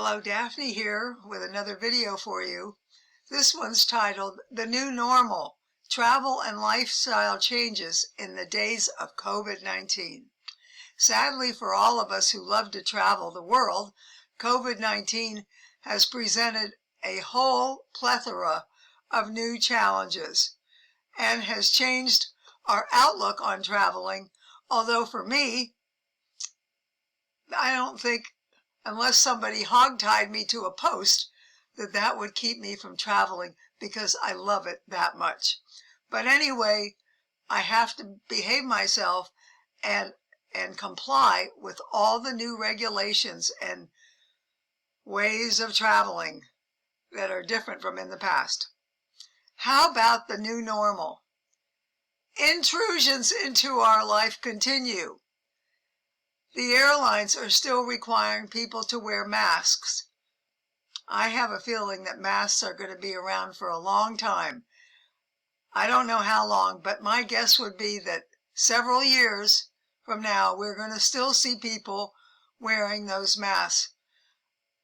Hello, Daphne here with another video for you. This one's titled The New Normal, Travel and Lifestyle Changes in the Days of COVID-19. Sadly, for all of us who love to travel the world, COVID-19 has presented a whole plethora of new challenges and has changed our outlook on traveling, although for me, I don't think, unless somebody hogtied me to a post, that would keep me from traveling because I love it that much. But anyway, I have to behave myself and comply with all the new regulations and ways of traveling that are different from in the past. How about the new normal? Intrusions into our life continue. The airlines are still requiring people to wear masks. I have a feeling that masks are going to be around for a long time. I don't know how long, but my guess would be that several years from now, we're going to still see people wearing those masks.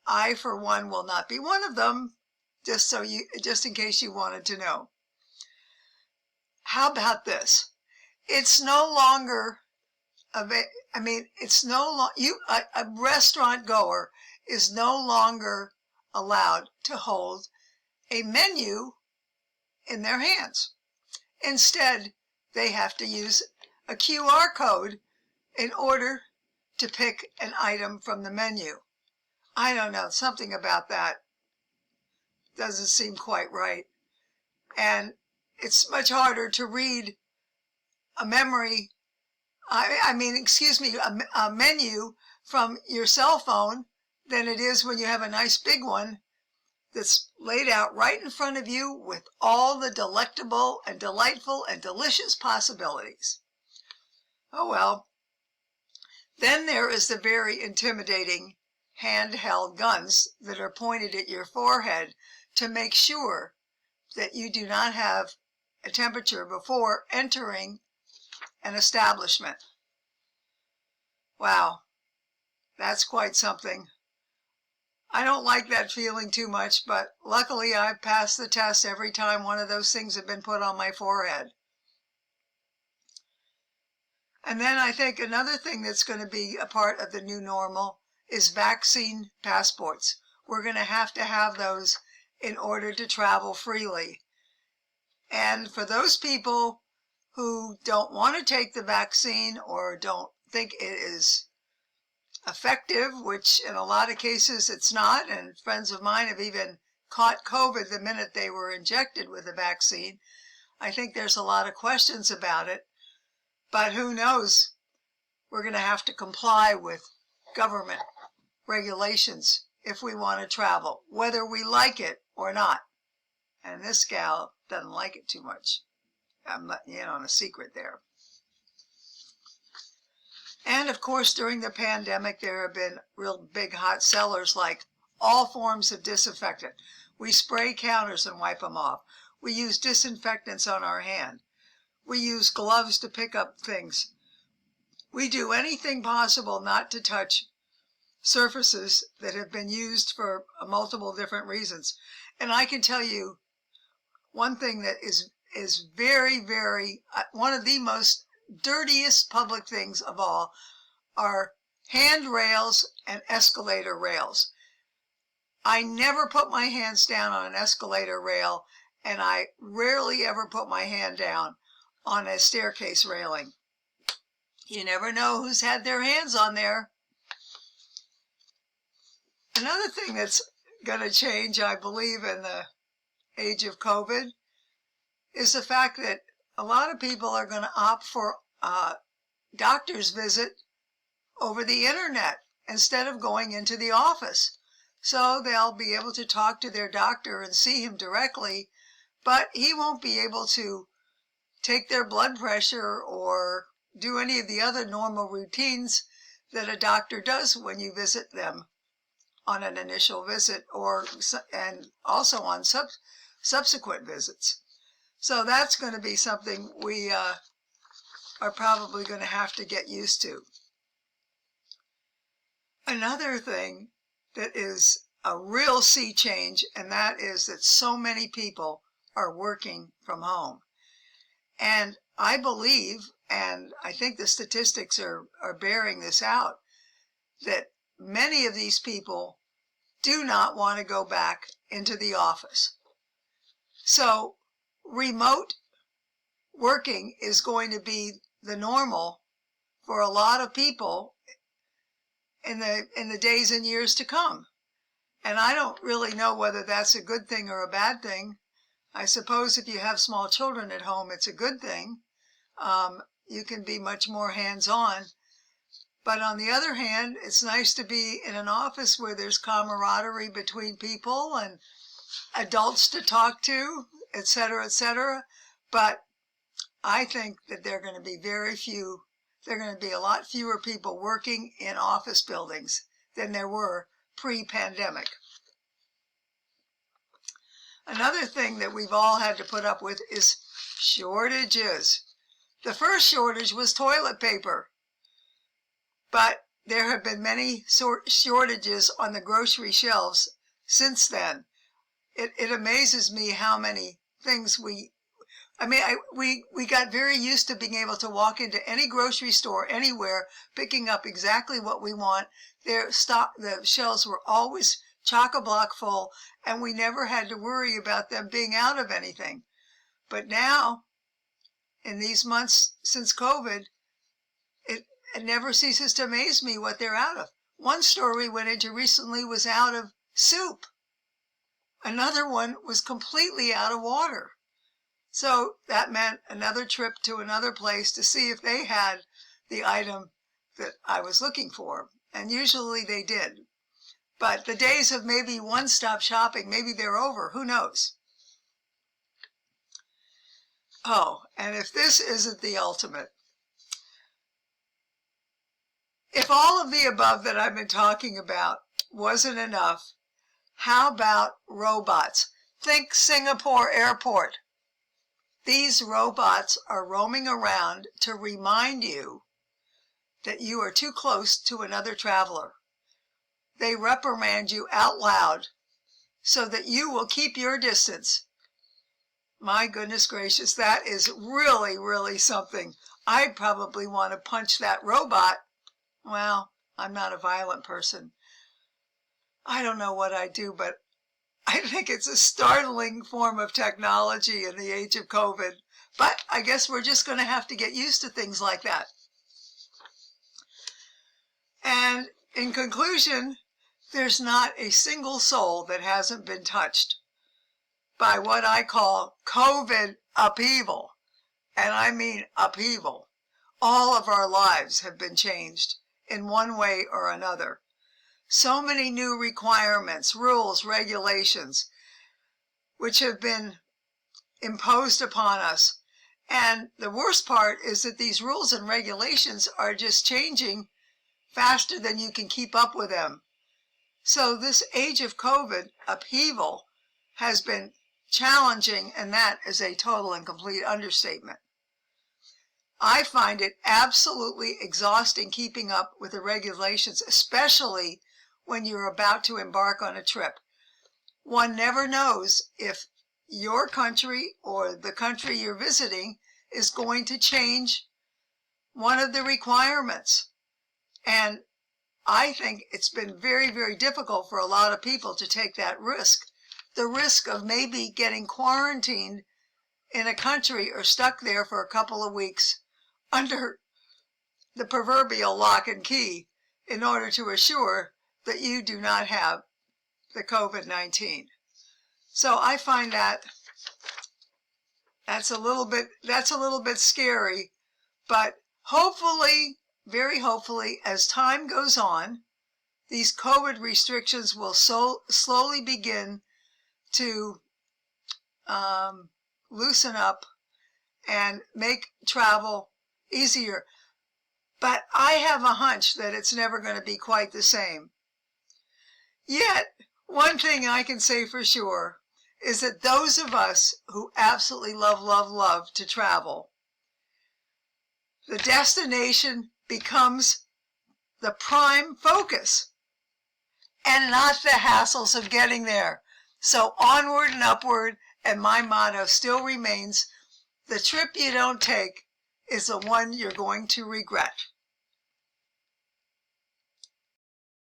I, for one, will not be one of them, just in case you wanted to know. How about this? It's no longer a restaurant goer is no longer allowed to hold a menu in their hands. Instead, they have to use a QR code in order to pick an item from the menu. I don't know, something about that doesn't seem quite right. And it's much harder to read a menu from your cell phone than it is when you have a nice big one that's laid out right in front of you with all the delectable and delightful and delicious possibilities. Oh well. Then there is the very intimidating handheld guns that are pointed at your forehead to make sure that you do not have a temperature before entering an establishment. Wow, that's quite something. I don't like that feeling too much, but luckily I've passed the test every time one of those things have been put on my forehead. And then I think another thing that's going to be a part of the new normal is vaccine passports. We're going to have those in order to travel freely. And for those people who don't want to take the vaccine or don't think it is effective, which in a lot of cases it's not, and friends of mine have even caught COVID the minute they were injected with the vaccine. I think there's a lot of questions about it, but who knows? We're going to have to comply with government regulations if we want to travel, whether we like it or not. And this gal doesn't like it too much. I'm letting you in on a secret there. And of course, during the pandemic, there have been real big hot sellers like all forms of disinfectant. We spray counters and wipe them off. We use disinfectants on our hand. We use gloves to pick up things. We do anything possible not to touch surfaces that have been used for multiple different reasons. And I can tell you one thing that is very, very, one of the most dirtiest public things of all are handrails and escalator rails. I never put my hands down on an escalator rail, and I rarely ever put my hand down on a staircase railing. You never know who's had their hands on there. Another thing that's going to change, I believe, in the age of COVID is the fact that a lot of people are going to opt for a doctor's visit over the internet instead of going into the office. So they'll be able to talk to their doctor and see him directly, but he won't be able to take their blood pressure or do any of the other normal routines that a doctor does when you visit them on an initial visit and also on subsequent visits. So that's going to be something we are probably going to have to get used to. Another thing that is a real sea change, and that is that so many people are working from home. And I believe, and I think the statistics are bearing this out, that many of these people do not want to go back into the office. So remote working is going to be the normal for a lot of people in the days and years to come. And I don't really know whether that's a good thing or a bad thing. I suppose if you have small children at home, it's a good thing. You can be much more hands-on. But on the other hand, it's nice to be in an office where there's camaraderie between people and adults to talk to, etc., etc. But I think that there are going to be there are going to be a lot fewer people working in office buildings than there were pre-pandemic. Another thing that we've all had to put up with is shortages. The first shortage was toilet paper, but there have been many shortages on the grocery shelves since then. It amazes me how many things we got very used to being able to walk into any grocery store anywhere, picking up exactly what we want. The shelves were always chock-a-block full, and we never had to worry about them being out of anything. But now, in these months since COVID, it never ceases to amaze me what they're out of. One store we went into recently was out of soup. Another one was completely out of water. So that meant another trip to another place to see if they had the item that I was looking for. And usually they did. But the days of maybe one-stop shopping, maybe they're over. Who knows? Oh, and if this isn't the ultimate. If all of the above that I've been talking about wasn't enough, how about robots? Think Singapore Airport. These robots are roaming around to remind you that you are too close to another traveler. They reprimand you out loud so that you will keep your distance. My goodness gracious, that is really, really something. I probably want to punch that robot. Well, I'm not a violent person. I don't know what I do, but I think it's a startling form of technology in the age of COVID. But I guess we're just going to have to get used to things like that. And in conclusion, there's not a single soul that hasn't been touched by what I call COVID upheaval. And I mean upheaval. All of our lives have been changed in one way or another. So many new requirements, rules, regulations, which have been imposed upon us. And the worst part is that these rules and regulations are just changing faster than you can keep up with them. So this age of COVID upheaval has been challenging, and that is a total and complete understatement. I find it absolutely exhausting keeping up with the regulations, especially when you're about to embark on a trip. One never knows if your country or the country you're visiting is going to change one of the requirements. And I think it's been very, very difficult for a lot of people to take that risk. The risk of maybe getting quarantined in a country or stuck there for a couple of weeks under the proverbial lock and key in order to assure that you do not have the COVID-19. So I find that's a little bit scary, but hopefully, very hopefully, as time goes on, these COVID restrictions will slowly begin to loosen up and make travel easier. But I have a hunch that it's never going to be quite the same. Yet, one thing I can say for sure is that those of us who absolutely love to travel, the destination becomes the prime focus. and not the hassles of getting there. So onward and upward, and my motto still remains, the trip you don't take is the one you're going to regret.